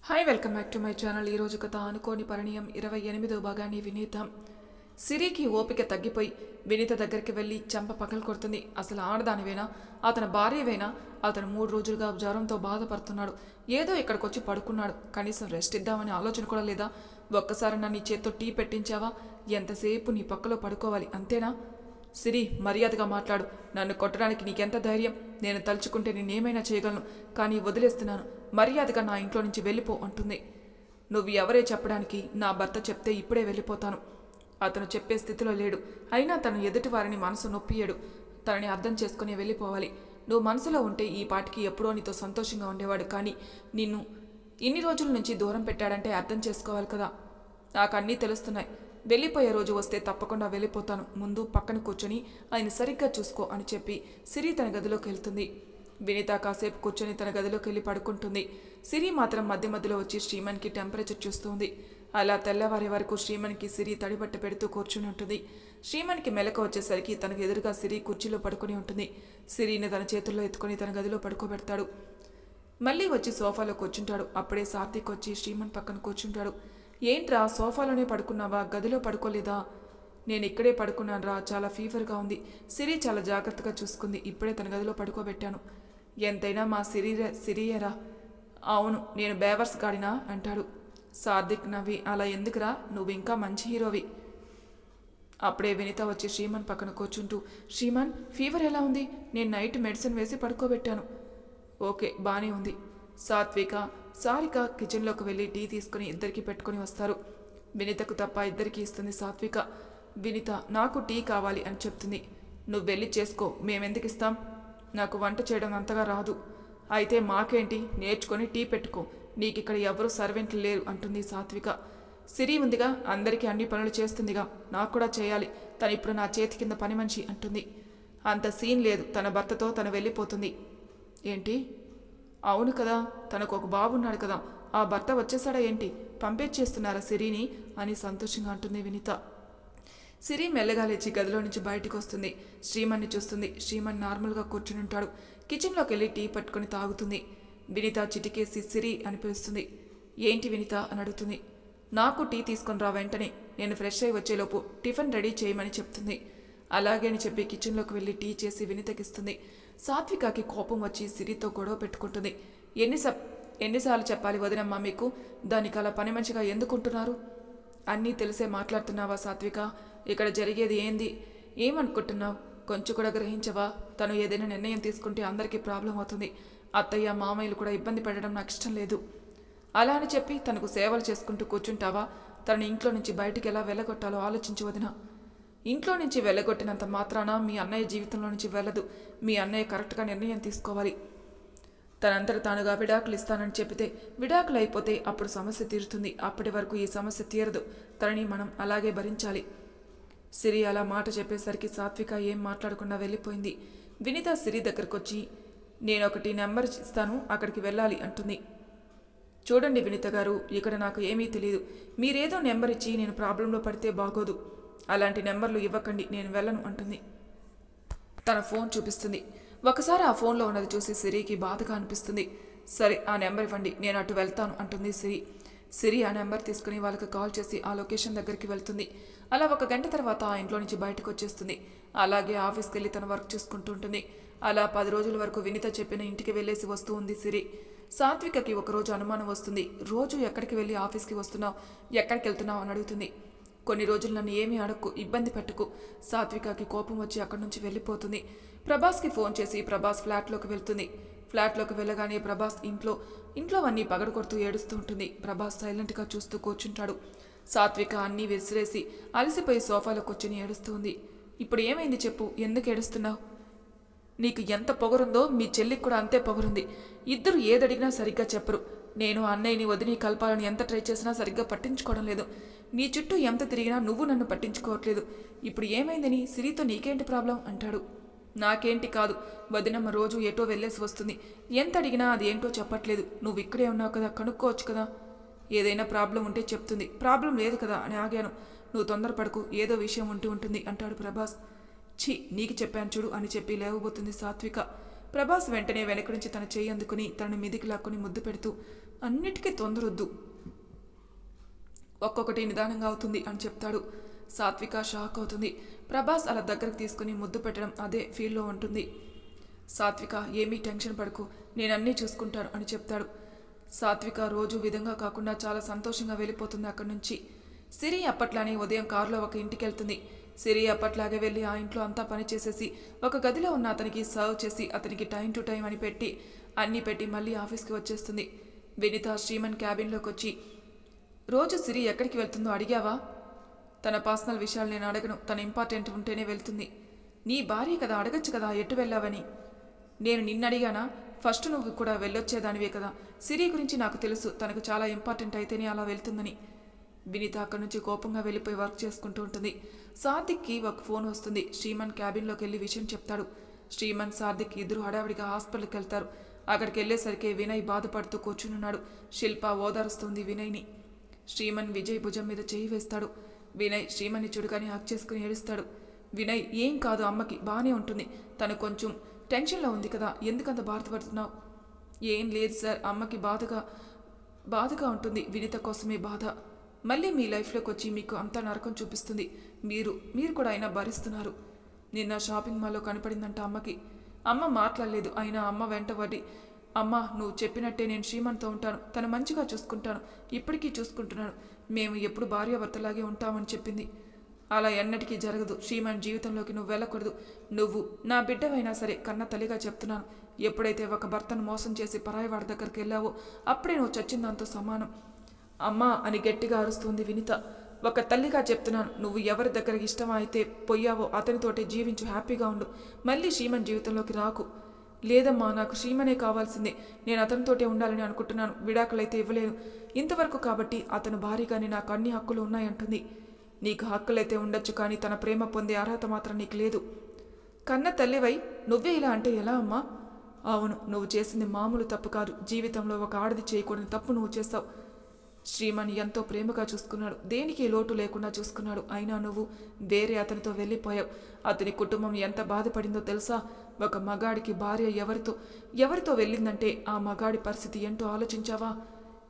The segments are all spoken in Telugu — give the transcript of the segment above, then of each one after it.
Hi welcome back to my channel. ఈరోజు కథ అనుకోని పరిణయం 28వ భాగాన్ని వినీత. సిరికి ఓపిక తగ్గిపోయి వినీత దగ్గరికి వెళ్ళి చంప పగలు కొడుతుంది. అసలు ఆడదానివేనా, అతని భార్యవేనా? అతను 3 రోజులుగా జ్వరంతో బాధపడుతున్నాడు. ఏదో ఇక్కడికి వచ్చి పడుకున్నాడు, కనీసం రెస్ట్ ఇద్దామని ఆలోచన కూడా లేదా? ఒక్కసారి నీ చేత్తో టీ పెట్టించావా? ఎంతసేపు నీ పక్కలో పడుకోవాలి అంతేనా? సిరి, మర్యాదగా మాట్లాడు. నన్ను కొట్టడానికి నీకెంత ధైర్యం? నేను తలుచుకుంటే నేనేమైనా చేయగలను, కానీ వదిలేస్తున్నాను. మర్యాదగా నా ఇంట్లో నుంచి వెళ్ళిపో అంటుంది. నువ్వు ఎవరే చెప్పడానికి? నా భర్త చెప్తే ఇప్పుడే వెళ్ళిపోతాను. అతను చెప్పే స్థితిలో లేడు. అయినా తను ఎదుటి వారిని మనసు నొప్పియడు. తనని అర్థం చేసుకుని వెళ్ళిపోవాలి. నువ్వు మనసులో ఉంటే ఈ పాటికి ఎప్పుడో నీతో సంతోషంగా ఉండేవాడు. కానీ నిన్ను ఇన్ని రోజుల నుంచి దూరం పెట్టాడంటే అర్థం చేసుకోవాలి కదా. నాకు అన్నీ తెలుస్తున్నాయి. వెళ్ళిపోయే రోజు వస్తే తప్పకుండా వెళ్ళిపోతాను. ముందు పక్కన కూర్చొని ఆయన సరిగ్గా చూసుకో అని చెప్పి సిరి తన గదిలోకి వెళ్తుంది. వినీత కాసేపు కూర్చొని తన గదిలోకి వెళ్ళి పడుకుంటుంది. సిరి మాత్రం మధ్య మధ్యలో వచ్చి శ్రీమన్కి టెంపరేచర్ చూస్తుంది. అలా తెల్లవారే వరకు శ్రీమన్కి సిరి తడిబట్ట పెడుతూ కూర్చుని ఉంటుంది. శ్రీమన్కి మెలకు వచ్చేసరికి తనకు ఎదురుగా సిరి కుర్చీలో పడుకుని ఉంటుంది. సిరిని తన చేతుల్లో ఎత్తుకొని తన గదిలో పడుకోబెడతాడు. మళ్ళీ వచ్చి సోఫాలో కూర్చుంటాడు. అప్పుడే సాత్విక్ వచ్చి శ్రీమన్ పక్కన కూర్చుంటాడు. ఏంట్రా, సోఫాలోనే పడుకున్నావా? గదిలో పడుకోలేదా? నేను ఇక్కడే పడుకున్నాను రా, చాలా ఫీవర్గా ఉంది. సిరి చాలా జాగ్రత్తగా చూసుకుంది. ఇప్పుడే తన గదిలో పడుకోబెట్టాను. ఎంతైనా మా సిరియరా. అవును, నేను బేవర్స్ గాడినా అంటాడు. సాత్విక్ నవ్వి, అలా ఎందుకురా, నువ్వు ఇంకా మంచి హీరోవి. అప్పుడే వినీత వచ్చి శ్రీమన్ పక్కన కూర్చుంటూ, శ్రీమన్, ఫీవర్ ఎలా ఉంది? నేను నైట్ మెడిసిన్ వేసి పడుకోబెట్టాను. ఓకే, బానే ఉంది. సాత్విక, సారిక కిచెన్లోకి వెళ్ళి టీ తీసుకుని ఇద్దరికి పెట్టుకుని వస్తారు. వినీతకు తప్ప ఇద్దరికి ఇస్తుంది సాత్విక. వినీత, నాకు టీ కావాలి అని చెప్తుంది. నువ్వు వెళ్ళి చేసుకో, మేమెందుకు ఇస్తాం? నాకు వంట చేయడం అంతగా రాదు. అయితే మాకేంటి, నేర్చుకొని టీ పెట్టుకో. నీకు ఇక్కడ ఎవరు సర్వెంట్లు లేరు అంటుంది సాత్విక. సిరి ఉందిగా, అందరికీ అన్ని పనులు చేస్తుందిగా, నాకు కూడా చేయాలి. తను ఇప్పుడు నా చేతి కింద పని మనిషి అంటుంది. అంత సీన్ లేదు, తన భర్తతో తను వెళ్ళిపోతుంది. ఏంటి? అవును కదా, తనకు ఒక బాబున్నాడు కదా, ఆ భర్త వచ్చేసాడా ఏంటి? పంపించేస్తున్నారా సిరిని అని సంతోషంగా అంటుంది వినీత. సిరి మెల్లగా లేచి గదిలో నుంచి బయటికి వస్తుంది. శ్రీమన్ని చూస్తుంది. శ్రీమన్ నార్మల్గా కూర్చుని ఉంటాడు. కిచెన్లోకి వెళ్ళి టీ పట్టుకుని తాగుతుంది. వినీత చిటికేసి సిరి అని పిలుస్తుంది. ఏంటి వినీత అని అడుగుతుంది. నాకు టీ తీసుకొని రా వెంటనే, నేను ఫ్రెష్ అయి వచ్చేలోపు టిఫిన్ రెడీ చేయమని చెప్తుంది. అలాగే అని చెప్పి కిచెన్లోకి వెళ్ళి టీ చేసి వినీతకిస్తుంది. సాత్వికకి కోపం వచ్చి సిరితో గొడవ పెట్టుకుంటుంది. ఎన్నిసార్లు చెప్పాలి వదినమ్మ మీకు? దానికి అలా పని మంచిగా ఎందుకుంటున్నారు? అన్నీ తెలిసే మాట్లాడుతున్నావా సాత్విక? ఇక్కడ జరిగేది ఏంది? ఏమనుకుంటున్నావు? కొంచెం కూడా గ్రహించవా? తను ఏదైనా నిర్ణయం తీసుకుంటే అందరికీ ప్రాబ్లం అవుతుంది. అత్తయ్య మామయ్యలు కూడా ఇబ్బంది పెట్టడం నాకు ఇష్టం లేదు. అలా అని చెప్పి తనకు సేవలు చేసుకుంటూ కూర్చుంటావా? తనని ఇంట్లో నుంచి బయటికి ఎలా వెళ్ళగొట్టాలో ఆలోచించు వదిన. ఇంట్లో నుంచి వెళ్ళగొట్టినంత మాత్రాన మీ అన్నయ్య జీవితంలో నుంచి వెళ్ళదు. మీ అన్నయ్య కరెక్ట్గా నిర్ణయం తీసుకోవాలి. తనంతట తానుగా విడాకులు ఇస్తానని చెబితే విడాకులు అయిపోతే అప్పుడు సమస్య తీరుతుంది. అప్పటి వరకు ఈ సమస్య తీరదు. తనని మనం అలాగే భరించాలి. సిరి అలా మాట చెప్పేసరికి సాత్విక ఏం మాట్లాడకుండా వెళ్ళిపోయింది. వినీత సిరి దగ్గరకు వచ్చి, నేనొకటి నెంబర్ ఇస్తాను, అక్కడికి వెళ్ళాలి అంటుంది. చూడండి వినీత గారు, ఇక్కడ నాకు ఏమీ తెలియదు. మీరేదో నెంబర్ ఇచ్చి నేను ప్రాబ్లంలో పడితే బాగోదు. అలాంటి నెంబర్లు ఇవ్వకండి, నేను వెళ్ళను అంటుంది. తన ఫోన్ చూపిస్తుంది. ఒకసారి ఆ ఫోన్లో ఉన్నది చూసి సిరికి బాధగా అనిపిస్తుంది. సరే, ఆ నెంబర్ ఇవ్వండి, నేను అటు వెళ్తాను అంటుంది సిరి. సిరి ఆ నెంబర్ తీసుకుని వాళ్ళకి కాల్ చేసి ఆ లొకేషన్ దగ్గరికి వెళ్తుంది. అలా 1 గంట తర్వాత ఆ ఇంట్లో నుంచి బయటకు వచ్చేస్తుంది. అలాగే ఆఫీస్కి వెళ్ళి తన వర్క్ చూసుకుంటూ ఉంటుంది. అలా 10 రోజుల వరకు వినీత చెప్పిన ఇంటికి వెళ్ళేసి వస్తూ ఉంది సిరి. సాత్వికకి ఒకరోజు అనుమానం వస్తుంది. రోజు ఎక్కడికి వెళ్ళి ఆఫీస్కి వస్తున్నావు, ఎక్కడికి వెళ్తున్నావు అని అడుగుతుంది. కొన్ని రోజులు నన్ను ఏమీ అడక్కు, ఇబ్బంది పెట్టుకు. సాత్వికకి కోపం వచ్చి అక్కడి నుంచి వెళ్ళిపోతుంది. ప్రభాస్కి ఫోన్ చేసి ప్రభాస్ ఫ్లాట్లోకి వెళ్తుంది. ఫ్లాట్లోకి వెళ్ళగానే ప్రభాస్ ఇంట్లో అన్నీ పగడ కొడుతూ ఏడుస్తూ ఉంటుంది. ప్రభాస్ సైలెంట్గా చూస్తూ కూర్చుంటాడు. సాత్విక అన్నీ విసిరేసి అలసిపోయి సోఫాలో కూర్చుని ఏడుస్తుంది. ఇప్పుడు ఏమైంది చెప్పు, ఎందుకు ఏడుస్తున్నావు? నీకు ఎంత పొగరుందో మీ చెల్లికి కూడా అంతే పొగరుంది. ఇద్దరు ఏదడిగినా సరిగ్గా చెప్పరు. నేను అన్నయ్యని వదిని కలపాలని ఎంత ట్రై చేసినా సరిగ్గా పట్టించుకోవడం లేదు. నీ చుట్టూ ఎంత తిరిగినా నువ్వు నన్ను పట్టించుకోవట్లేదు. ఇప్పుడు ఏమైందని? సిరితో నీకేంటి ప్రాబ్లం అంటాడు. నాకేంటి కాదు, వదినమ్మ రోజు ఏటో వెళ్ళేసి వస్తుంది. ఎంత అడిగినా అది ఏంటో చెప్పట్లేదు. నువ్వు ఇక్కడే ఉన్నావు కదా, కనుక్కోవచ్చు కదా. ఏదైనా ప్రాబ్లం ఉంటే చెప్తుంది, ప్రాబ్లం లేదు కదా అని ఆగాను. నువ్వు తొందరపడకు, ఏదో విషయం ఉంటుంది అంటాడు ప్రభాస్. ఛీ, నీకు చెప్పాను చూడు అని చెప్పి లేవబోతుంది సాత్విక. ప్రభాస్ వెంటనే వెనక నుంచి తన చెయ్యి అందుకుని తనను మీదికి లాక్కుని ముద్దు పెడుతూ, అన్నిటికీ తొందరొద్దు, ఒక్కొక్కటి నిదానంగా అవుతుంది అని చెప్తాడు. సాత్విక షాక్ అవుతుంది. ప్రభాస్ అలా దగ్గరకు తీసుకుని ముద్దు పెట్టడం అదే ఫీల్లో ఉంటుంది. సాత్విక ఏమీ టెన్షన్ పడకు, నేనన్నీ చూసుకుంటాను అని చెప్తాడు. సాత్విక రోజు విధంగా కాకుండా చాలా సంతోషంగా వెళ్ళిపోతుంది అక్కడి నుంచి. సిరి అప్పట్లానే ఉదయం కారులో ఒక ఇంటికి వెళ్తుంది. సిరి అప్పట్లాగే వెళ్ళి ఆ ఇంట్లో అంతా పని చేసేసి ఒక గదిలో ఉన్న అతనికి సర్వ్ చేసి అతనికి టైం టు టైం అని పెట్టి అన్నీ పెట్టి మళ్ళీ ఆఫీస్కి వచ్చేస్తుంది. వినిత శ్రీమన్ క్యాబిన్లోకి వచ్చి, రోజు సిరి ఎక్కడికి వెళ్తుందో అడిగావా? తన పర్సనల్ విషయాలు నేను అడగను, తన ఇంపార్టెంట్ ఉంటేనే వెళ్తుంది. నీ భార్య కదా, అడగచ్చు కదా ఎటు వెళ్ళావని. నేను నిన్నడిగానా? ఫస్ట్ నువ్వు కూడా వెళ్ళొచ్చేదానివే కదా. సిరి గురించి నాకు తెలుసు, తనకు చాలా ఇంపార్టెంట్ అయితేనే అలా వెళ్తుందని. వినీత అక్కడి నుంచి కోపంగా వెళ్ళిపోయి వర్క్ చేసుకుంటూ ఉంటుంది. సార్థిక్కి ఒక ఫోన్ వస్తుంది. శ్రీమన్ క్యాబిన్లోకి వెళ్ళి విషయం చెప్తాడు. శ్రీమన్ సార్థిక్ ఇద్దరు హడావిడిగా హాస్పిటల్కి వెళ్తారు. అక్కడికి వెళ్ళేసరికి వినయ్ బాధపడుతూ కూర్చునున్నాడు. శిల్ప ఓదారుస్తుంది వినయ్ని. శ్రీమన్ విజయ్ భుజం మీద చేయి వేస్తాడు. వినయ్ శ్రీమన్ని చూడగానే హక్ చేసుకుని ఏడుస్తాడు. వినయ్, ఏం కాదు, అమ్మకి బాగానే ఉంటుంది, తను కొంచెం టెన్షన్లో ఉంది కదా, ఎందుకంత బాధపడుతున్నావు? ఏం లేదు సార్, అమ్మకి బాధగా ఉంటుంది, వినిత కోసమే బాధ. మళ్ళీ మీ లైఫ్లోకి వచ్చి మీకు అంతా నరకం చూపిస్తుంది. మీరు కూడా అయినా భరిస్తున్నారు. నిన్న షాపింగ్ మాల్లో కనపడిందంట అమ్మకి. అమ్మ మాట్లాడలేదు, అయినా అమ్మ వెంటబడి, అమ్మ నువ్వు చెప్పినట్టే నేను శ్రీమన్తో ఉంటాను, తను మంచిగా చూసుకుంటాను, ఇప్పటికీ చూసుకుంటున్నాను, మేము ఎప్పుడు భార్యాభర్తలాగే ఉంటామని చెప్పింది. అలా ఎన్నటికీ జరగదు. శ్రీమన్ జీవితంలోకి నువ్వు వెళ్ళకూడదు. నువ్వు నా బిడ్డవైనా సరే, కన్న తల్లిగా చెప్తున్నాను, ఎప్పుడైతే ఒక భర్తను మోసం చేసి పరాయివాడి దగ్గరికి వెళ్ళావో అప్పుడే నువ్వు చచ్చిందాంతో సమానం. అమ్మా అని గట్టిగా అరుస్తుంది వినిత. ఒక తల్లిగా చెప్తున్నాను, నువ్వు ఎవరి దగ్గరికి ఇష్టం అయితే పోయావో అతనితోటే జీవించు, హ్యాపీగా ఉండు, మళ్ళీ శ్రీమన్ జీవితంలోకి రాకు. లేదమ్మా, నాకు శ్రీమనే కావాల్సిందే, నేను అతనితోటే ఉండాలని అనుకుంటున్నాను, విడాకులైతే ఇవ్వలేను ఇంతవరకు, కాబట్టి అతను భారీగానే నాకు అన్ని హక్కులు ఉన్నాయంటుంది. నీకు హక్కులైతే ఉండొచ్చు, కానీ తన ప్రేమ పొందే అర్హత మాత్రం నీకు లేదు. కన్న తల్లివై నువ్వే ఇలా అంటే ఎలా అమ్మా? అవును, నువ్వు చేసింది మామూలు తప్పు కాదు, జీవితంలో ఒక ఆడది చేయకూడని తప్పు నువ్వు చేస్తావు. శ్రీమన్ ఎంతో ప్రేమగా చూసుకున్నాడు, దేనికి లోటు లేకుండా చూసుకున్నాడు, అయినా నువ్వు వేరే అతనితో వెళ్ళిపోయావు. అతని కుటుంబం ఎంత బాధపడిందో తెలుసా? ఒక మగాడికి భార్య ఎవరితో వెళ్ళిందంటే ఆ మగాడి పరిస్థితి ఏంటో ఆలోచించావా?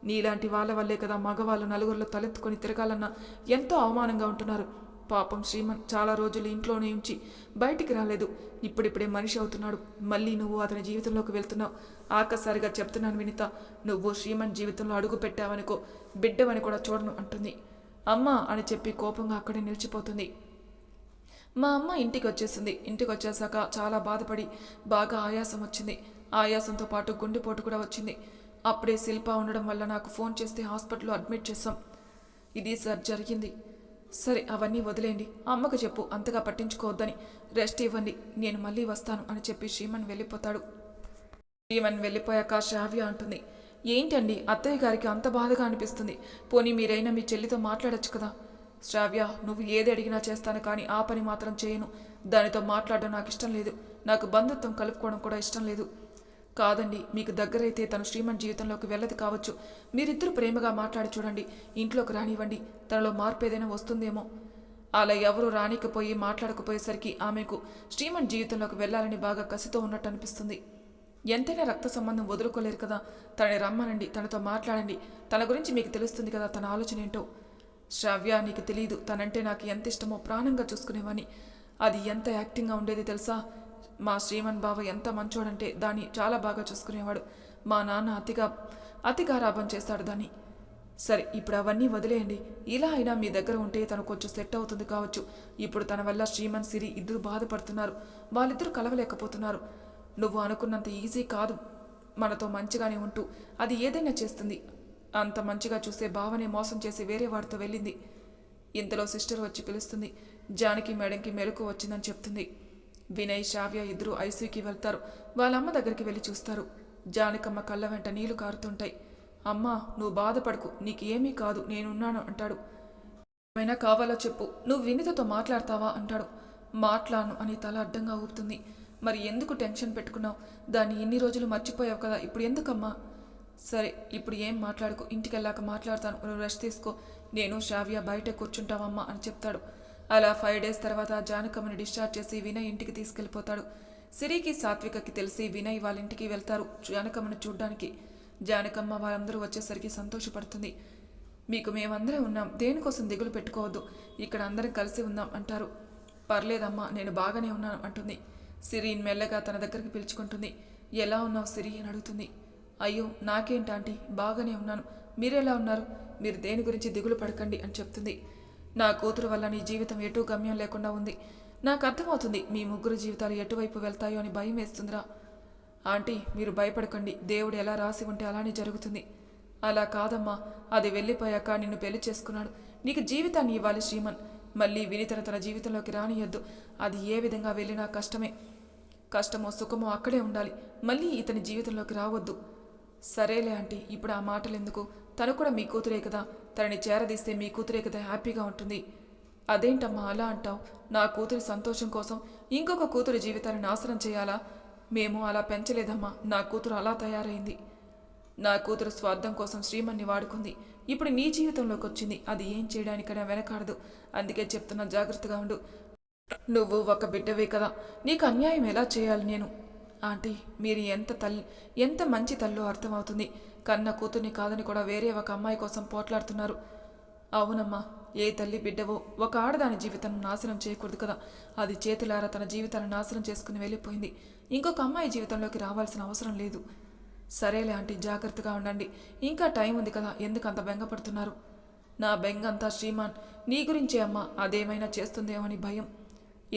నీలాంటి వాళ్ళ వల్లే కదా మగవాళ్ళు నలుగురిలో తలెత్తుకొని తిరగాలన్నా ఎంతో అవమానంగా ఉంటున్నారు. పాపం శ్రీమన్ చాలా రోజులు ఇంట్లోనే ఉంచి బయటికి రాలేదు, ఇప్పుడిప్పుడే మనిషి అవుతున్నాడు, మళ్ళీ నువ్వు అతని జీవితంలోకి వెళ్తున్నావు. ఆకసారిగా చెప్తున్నాను వినిత, నువ్వు శ్రీమన్ జీవితంలో అడుగు పెట్టావనుకో, బిడ్డవని కూడా చూడను అంటుంది. అమ్మా అని చెప్పి కోపంగా అక్కడే నిలిచిపోతుంది. మా అమ్మ ఇంటికి వచ్చేసింది. ఇంటికి వచ్చేసాక చాలా బాధపడి బాగా ఆయాసం వచ్చింది. ఆయాసంతో పాటు గుండెపోటు కూడా వచ్చింది. అప్పుడే శిల్ప ఉండడం వల్ల నాకు ఫోన్ చేస్తే హాస్పిటల్లో అడ్మిట్ చేశాం. ఇది సార్ జరిగింది. సరే అవన్నీ వదిలేయండి, అమ్మకు చెప్పు అంతగా పట్టించుకోవద్దని, రెస్ట్ ఇవ్వండి, నేను మళ్ళీ వస్తాను అని చెప్పి శ్రీమన్ వెళ్ళిపోతాడు. శ్రీమన్ వెళ్ళిపోయాక శ్రావ్య అంటుంది, ఏంటండి అత్తయ్య గారికి అంత బాధగా అనిపిస్తుంది, పోనీ మీరైనా మీ చెల్లితో మాట్లాడచ్చు కదా. శ్రావ్య, నువ్వు ఏది అడిగినా చేస్తాను, కానీ ఆ పని మాత్రం చేయను. దానితో మాట్లాడడం నాకు ఇష్టం లేదు, నాకు బంధుత్వం కలుపుకోవడం కూడా ఇష్టం లేదు. కాదండి, మీకు దగ్గరైతే తను శ్రీమన్ జీవితంలోకి వెళ్ళదు కావచ్చు, మీరిద్దరూ ప్రేమగా మాట్లాడి చూడండి, ఇంట్లోకి రానివ్వండి, తనలో మార్పు ఏదైనా వస్తుందేమో. అలా ఎవరూ రానికపోయి మాట్లాడకపోయేసరికి ఆమెకు శ్రీమన్ జీవితంలోకి వెళ్ళాలని బాగా కసితో ఉన్నట్టు అనిపిస్తుంది. ఎంతైనా రక్త సంబంధం వదులుకోలేరు కదా, తనని రమ్మనండి, తనతో మాట్లాడండి, తన గురించి మీకు తెలుస్తుంది కదా తన ఆలోచన ఏంటో. శ్రావ్య, నీకు తెలియదు, తనంటే నాకు ఎంత ఇష్టమో, ప్రాణంగా చూసుకునేవాని, అది ఎంత యాక్టింగ్గా ఉండేది తెలుసా. మా శ్రీమన్ బావ ఎంత మంచోడంటే దాన్ని చాలా బాగా చూసుకునేవాడు. మా నాన్న అతిగారాభం చేస్తాడు దాన్ని. సరే, ఇప్పుడు అవన్నీ వదిలేయండి, ఇలా అయినా మీ దగ్గర ఉంటే తను కొంచెం సెట్ అవుతుంది కావచ్చు. ఇప్పుడు తన వల్ల శ్రీమన్ సిరి ఇద్దరు బాధపడుతున్నారు, వాళ్ళిద్దరూ కలవలేకపోతున్నారు. నువ్వు అనుకున్నంత ఈజీ కాదు, మనతో మంచిగానే ఉంటూ అది ఏదైనా చేస్తుంది. అంత మంచిగా చూసే బావనే మోసం చేసి వేరే వాడితో వెళ్ళింది. ఇంతలో సిస్టర్ వచ్చి పిలుస్తుంది. జానకి మేడంకి మెలకు వచ్చిందని చెప్తుంది. వినయ్, శ్రావ్య ఇద్దరు ఐసీయూకి వెళ్తారు. వాళ్ళమ్మ దగ్గరికి వెళ్ళి చూస్తారు. జానకమ్మ కళ్ళ వెంట నీళ్లు కారుతుంటాయి. అమ్మా, నువ్వు బాధపడకు, నీకు ఏమీ కాదు, నేనున్నాను అంటాడు. ఏమైనా కావాలో చెప్పు, నువ్వు వినితతో మాట్లాడతావా అంటాడు. మాట్లాడను అని తల అడ్డంగా ఊపుతుంది. మరి ఎందుకు టెన్షన్ పెట్టుకున్నావు? దాన్ని ఇన్ని రోజులు మర్చిపోయావు కదా, ఇప్పుడు ఎందుకమ్మా? సరే, ఇప్పుడు ఏం మాట్లాడుకో, ఇంటికి వెళ్ళాక మాట్లాడతాను, నువ్వు రెస్ట్ తీసుకో, నేను శ్రావ్య బయట కూర్చుంటావమ్మా అని చెప్తాడు. అలా 5 days తర్వాత జానకమ్మని డిశ్చార్జ్ చేసి వినయ్ ఇంటికి తీసుకెళ్ళిపోతాడు. సిరికి సాత్వికకి తెలిసి వినయ్ వాళ్ళ ఇంటికి వెళ్తారు జానకమ్మని చూడ్డానికి. జానకమ్మ వాళ్ళందరూ వచ్చేసరికి సంతోషపడుతుంది. మీకు మేమందరం ఉన్నాం, దేనికోసం దిగులు పెట్టుకోవద్దు, ఇక్కడ అందరం కలిసి ఉందాం అంటారు. పర్లేదమ్మా, నేను బాగానే ఉన్నాను అంటుంది. సిరిని మెల్లగా తన దగ్గరికి పిలుచుకుంటుంది. ఎలా ఉన్నావు సిరి అని అడుగుతుంది. అయ్యో నాకేంటాంటీ, బాగానే ఉన్నాను, మీరెలా ఉన్నారు? మీరు దేని గురించి దిగులు పడకండి అని చెప్తుంది. నా కూతురు వల్ల నీ జీవితం ఎటూ గమ్యం లేకుండా ఉంది. నాకు అర్థమవుతుంది మీ ముగ్గురు జీవితాలు ఎటువైపు వెళ్తాయో అని భయం వేస్తుందిరా. ఆంటీ మీరు భయపడకండి, దేవుడు ఎలా రాసి ఉంటే అలానే జరుగుతుంది. అలా కాదమ్మా, అది వెళ్ళిపోయాక నిన్ను పెళ్లి చేసుకున్నాడు, నీకు జీవితాన్ని ఇవ్వాలి శ్రీమన్. మళ్ళీ వినితను తన జీవితంలోకి రానియద్దు. అది ఏ విధంగా వెళ్ళినా కష్టమే. కష్టమో సుఖమో అక్కడే ఉండాలి, మళ్ళీ ఇతని జీవితంలోకి రావద్దు. సరేలే ఆంటీ, ఇప్పుడు ఆ మాటలు ఎందుకు? తను కూడా మీ కూతురే కదా, తనని చేరదీస్తే మీ కూతురే కదా హ్యాపీగా ఉంటుంది. అదేంటమ్మా అలా అంటావు? నా కూతురి సంతోషం కోసం ఇంకొక కూతురి జీవితాన్ని నాశనం చేయాలా? మేము అలా పెంచలేదమ్మా, నా కూతురు అలా తయారైంది. నా కూతురు స్వార్థం కోసం శ్రీమన్ని వాడుకుంది, ఇప్పుడు నీ జీవితంలోకి వచ్చింది, అది ఏం చేయడానికైనా వెనకాడదు. అందుకే చెప్తున్నా, జాగ్రత్తగా ఉండు. నువ్వు ఒక బిడ్డవే కదా, నీకు అన్యాయం ఎలా చేయాలి నేను? ఆంటీ మీరు ఎంత మంచి తల్లో అర్థమవుతుంది. కన్న కూతుర్ని కాదని కూడా వేరే ఒక అమ్మాయి కోసం పోట్లాడుతున్నారు. అవునమ్మా, ఏ తల్లి బిడ్డవో ఒక ఆడదాని జీవితం నాశనం చేయకూడదు కదా. అది చేతులారా తన జీవితాన్ని నాశనం చేసుకుని వెళ్ళిపోయింది. ఇంకొక అమ్మాయి జీవితంలోకి రావాల్సిన అవసరం లేదు. సరేలే ఆంటీ, జాగ్రత్తగా ఉండండి, ఇంకా టైం ఉంది కదా, ఎందుకు అంత బెంగపడుతున్నారు? నా బెంగ అంతా శ్రీమాన్ నీ గురించే అమ్మా, అదేమైనా చేస్తుందేమో అని భయం.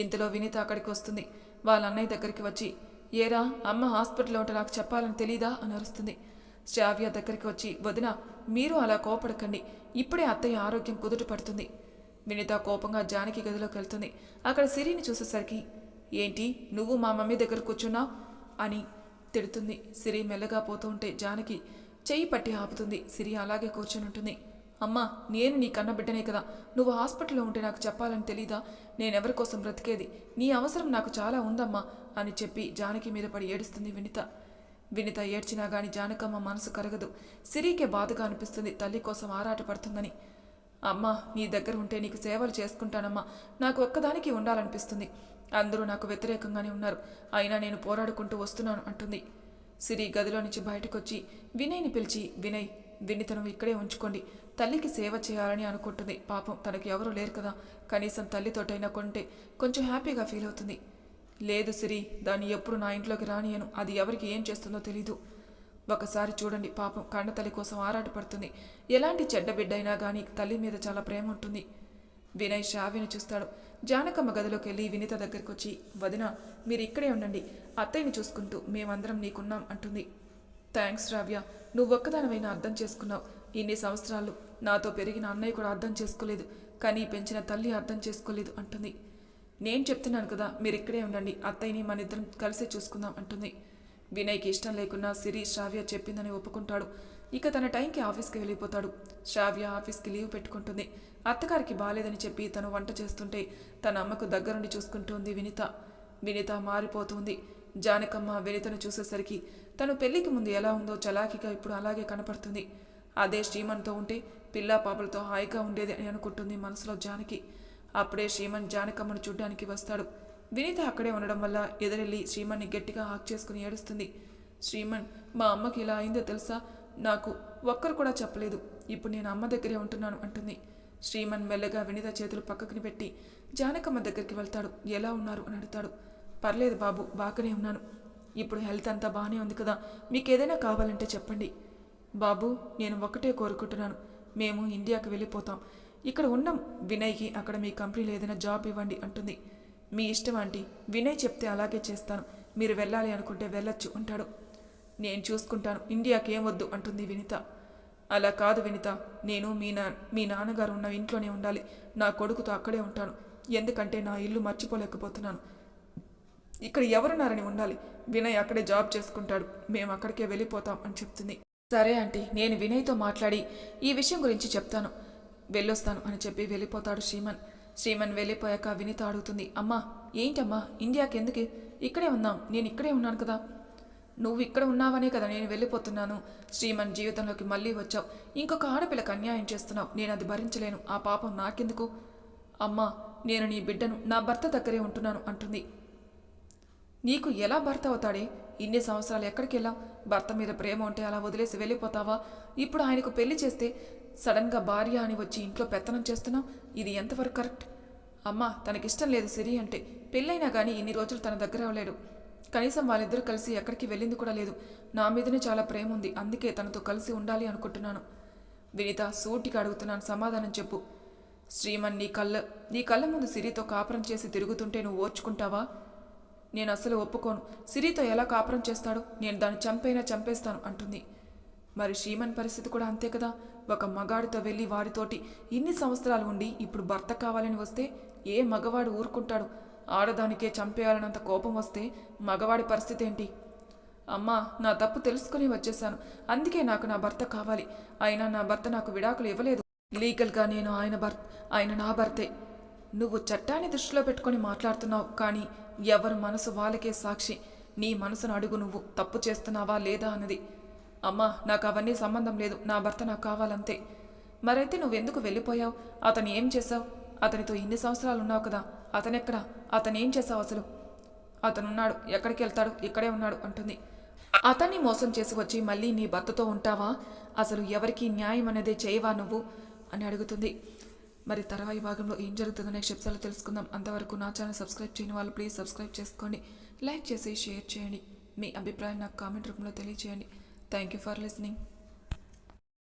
ఇంతలో వినీత అక్కడికి వస్తుంది. వాళ్ళ అన్నయ్య దగ్గరికి వచ్చి, ఏరా అమ్మ హాస్పిటల్లో ఉంటే నాకు చెప్పాలని తెలీదా అని అరుస్తుంది. శ్రావ్య దగ్గరికి వచ్చి, వదిన మీరు అలా కోపడకండి, ఇప్పుడే అత్తయ్య ఆరోగ్యం కుదుట పడుతుంది. వినీత కోపంగా జానకి గదిలోకి వెళ్తుంది. అక్కడ సిరిని చూసేసరికి, ఏంటి నువ్వు మా మమ్మీ దగ్గర కూర్చున్నావు అని తిడుతుంది. సిరి మెల్లగా పోతూ ఉంటే జానకి చెయ్యి పట్టి ఆపుతుంది. సిరి అలాగే కూర్చొని ఉంటుంది. అమ్మా నేను నీ కన్న బిడ్డనే కదా, నువ్వు హాస్పిటల్లో ఉంటే నాకు చెప్పాలని తెలీదా? నేనెవరి కోసం బ్రతికేది, నీ అవసరం నాకు చాలా ఉందమ్మా అని చెప్పి జానకి మీద పడి ఏడుస్తుంది వినిత. వినిత ఏడ్చినా గాని జానకమ్మ మనసు కరగదు. సిరికే బాధగా అనిపిస్తుంది, తల్లి కోసం ఆరాటపడుతుందని. అమ్మా నీ దగ్గర ఉంటే నీకు సేవలు చేసుకుంటానమ్మా, నాకు ఒక్కదానికి ఉండాలనిపిస్తుంది. అందరూ నాకు వ్యతిరేకంగానే ఉన్నారు, అయినా నేను పోరాడుకుంటూ వస్తున్నాను అంటుంది. సిరి గదిలో నుంచి బయటకొచ్చి వినయ్ని పిలిచి, వినయ్ వినితను ఇక్కడే ఉంచుకోండి, తల్లికి సేవ చేయాలని అనుకుంటుంది. పాపం తనకి ఎవరూ లేరు కదా, కనీసం తల్లితోటైనా కొంటే కొంచెం హ్యాపీగా ఫీల్ అవుతుంది. లేదు సిరి, దాన్ని ఎప్పుడు నా ఇంట్లోకి రానియను, అది ఎవరికి ఏం చేస్తుందో తెలీదు. ఒకసారి చూడండి, పాపం కన్నతల్లి కోసం ఆరాటపడుతుంది. ఎలాంటి చెడ్డ బిడ్డైనా కానీ తల్లి మీద చాలా ప్రేమ ఉంటుంది. వినయ్ శ్రావ్యని చూస్తాడు. జానకమ్మ గదిలోకి వెళ్ళి వినిత దగ్గరికి వచ్చి, వదిన మీరు ఇక్కడే ఉండండి, అత్తయ్యని చూసుకుంటూ మేమందరం నీకున్నాం అంటుంది. థ్యాంక్స్ శ్రావ్య, నువ్వొక్కదానివైనా అర్థం చేసుకున్నావు. ఇన్ని సంవత్సరాలు నాతో పెరిగిన అన్నయ్య కూడా అర్థం చేసుకోలేదు, కానీ పెంచిన తల్లి అర్థం చేసుకోలేదు అంటుంది. నేను చెప్తున్నాను కదా, మీరు ఇక్కడే ఉండండి, అత్తయ్యని మన ఇద్దరం కలిసే చూసుకుందాం అంటుంది. వినయ్కి ఇష్టం లేకున్నా సిరి శ్రావ్య చెప్పిందని ఒప్పుకుంటాడు. ఇక తన టైంకి ఆఫీస్కి వెళ్ళిపోతాడు. శ్రావ్య ఆఫీస్కి లీవ్ పెట్టుకుంటుంది. అత్తగారికి బాలేదని చెప్పి తను వంట చేస్తుంటే తన అమ్మకు దగ్గరుండి చూసుకుంటుంది వినిత. వినిత మారిపోతుంది. జానకమ్మ వినితను చూసేసరికి తను పెళ్లికి ముందు ఎలా ఉందో చలాకీగా ఇప్పుడు అలాగే కనపడుతుంది. అదే శ్రీమన్తో ఉంటే పిల్లా పాపలతో హాయిగా ఉండేది అని అనుకుంటుంది మనసులో జానకి. అప్పుడే శ్రీమన్ జానకమ్మను చూడ్డానికి వస్తాడు. వినీత అక్కడే ఉండడం వల్ల ఎదురెళ్ళి శ్రీమన్ని గట్టిగా హాక్ చేసుకుని ఏడుస్తుంది. శ్రీమన్ మా అమ్మకి ఇలా అయిందో తెలుసా, నాకు ఒక్కరు కూడా చెప్పలేదు, ఇప్పుడు నేను అమ్మ దగ్గరే ఉంటున్నాను అంటుంది. శ్రీమన్ మెల్లగా వినీత చేతులు పక్కకుని పెట్టి జానకమ్మ దగ్గరికి వెళ్తాడు. ఎలా ఉన్నారు అని అడుగుతాడు. పర్లేదు బాబు, బాగానే ఉన్నాను, ఇప్పుడు హెల్త్ అంతా బాగానే ఉంది కదా, మీకు ఏదైనా కావాలంటే చెప్పండి. బాబు నేను ఒకటే కోరుకుంటున్నాను, మేము ఇండియాకి వెళ్ళిపోతాం, ఇక్కడ ఉన్నాం. వినయ్కి అక్కడ మీ కంపెనీలో ఏదైనా జాబ్ ఇవ్వండి అంటుంది. మీ ఇష్టం ఆంటీ, వినయ్ చెప్తే అలాగే చేస్తాను, మీరు వెళ్ళాలి అనుకుంటే వెళ్ళొచ్చు అంటాడు. నేను చూసుకుంటాను, ఇండియాకి ఏం వద్దు అంటుంది వినిత. అలా కాదు వినిత, నేను మీ నాన్నగారు ఉన్న ఇంట్లోనే ఉండాలి, నా కొడుకుతో అక్కడే ఉంటాను, ఎందుకంటే నా ఇల్లు మర్చిపోలేకపోతున్నాను. ఇక్కడ ఎవరున్నారని ఉండాలి, వినయ్ అక్కడే జాబ్ చేసుకుంటాడు, మేము అక్కడికే వెళ్ళిపోతాం అని చెప్తుంది. సరే ఆంటీ, నేను వినయ్తో మాట్లాడి ఈ విషయం గురించి చెప్తాను, వెళ్ళొస్తాను అని చెప్పి వెళ్ళిపోతాడు శ్రీమన్. శ్రీమన్ వెళ్ళిపోయాక వినీత అడుగుతుంది, అమ్మా ఏంటమ్మా ఇండియాకి ఎందుకు, ఇక్కడే ఉందాం, నేను ఇక్కడే ఉన్నాను కదా. నువ్వు ఇక్కడ ఉన్నావనే కదా నేను వెళ్ళిపోతున్నాను. శ్రీమన్ జీవితంలోకి మళ్ళీ వచ్చావు, ఇంకొక ఆడపిల్లకు అన్యాయం చేస్తున్నావు, నేను అది భరించలేను, ఆ పాపం నాకెందుకు. అమ్మా నేను నీ బిడ్డను, నా భర్త దగ్గరే ఉంటున్నాను అంటుంది. నీకు ఎలా భర్త అవుతాడే, ఇన్ని సంవత్సరాలు ఎక్కడికి వెళ్ళావు? భర్త మీద ప్రేమ ఉంటే అలా వదిలేసి వెళ్ళిపోతావా? ఇప్పుడు ఆయనకు పెళ్లి చేస్తే సడన్గా భార్య అని వచ్చి ఇంట్లో పెత్తనం చేస్తున్నావు. ఇది ఎంతవరకు కరెక్ట్? అమ్మా, తనకిష్టం లేదు సిరి అంటే. పెళ్ళైనా కానీ ఇన్ని రోజులు తన దగ్గర అవ్వలేడు. కనీసం వాళ్ళిద్దరూ కలిసి ఎక్కడికి వెళ్ళింది కూడా లేదు. నా మీదనే చాలా ప్రేమ ఉంది, అందుకే తనతో కలిసి ఉండాలి అనుకుంటున్నాను. వినీత, సూటిగా అడుగుతున్నాను, సమాధానం చెప్పు. శ్రీమన్ నీ కళ్ళ ముందు సిరితో కాపురం చేసి తిరుగుతుంటే నువ్వు ఓర్చుకుంటావా? నేను అస్సలు ఒప్పుకోను. సిరితో ఎలా కాపురం చేస్తాడు? నేను దాన్ని చంపేస్తాను అంటుంది. మరి శ్రీమన్ పరిస్థితి కూడా అంతే కదా. ఒక మగాడితో వెళ్ళి వాడితోటి ఇన్ని సంవత్సరాలు ఉండి ఇప్పుడు భర్త కావాలని వస్తే ఏ మగవాడు ఊరుకుంటాడు? ఆడదానికే చంపేయాలన్నంత కోపం వస్తే మగవాడి పరిస్థితి ఏంటి? అమ్మా, నా తప్పు తెలుసుకుని వచ్చేసాను. అందుకే నాకు నా భర్త కావాలి. అయినా నా భర్త నాకు విడాకులు ఇవ్వలేదు. లీగల్గా నేను ఆయన నా భర్తే. నువ్వు చట్టాన్ని దృష్టిలో పెట్టుకొని మాట్లాడుతున్నావు, కానీ ఎవరు మనసు వాళ్ళకే సాక్షి. నీ మనసును అడుగు, నువ్వు తప్పు చేస్తున్నావా లేదా అన్నది. అమ్మా, నాకు అవన్నీ సంబంధం లేదు. నా భర్త నాకు కావాలంతే. మరైతే నువ్వెందుకు వెళ్ళిపోయావు? అతను ఏం చేశావు? అతనితో ఇన్ని సంవత్సరాలు ఉన్నావు కదా, అతనెక్కడా? అతనేం చేశావు అసలు? అతనున్నాడు, ఎక్కడికి వెళ్తాడు? ఇక్కడే ఉన్నాడు అంటుంది. అతన్ని మోసం చేసి వచ్చి మళ్ళీ నీ భర్తతో ఉంటావా? అసలు ఎవరికి న్యాయం అనేదే చేయవా నువ్వు అని అడుగుతుంది. మరి తర్వాయి భాగంలో ఏం జరుగుతుందో నెక్స్ట్ ఎపిసోడ్లో తెలుసుకుందాం. అంతవరకు నా ఛానల్ సబ్స్క్రైబ్ చేయని వాళ్ళు ప్లీజ్ సబ్స్క్రైబ్ చేసుకోండి, లైక్ చేసి షేర్ చేయండి. మీ అభిప్రాయం నాకు కామెంట్ రూపంలో తెలియజేయండి. Thank you for listening.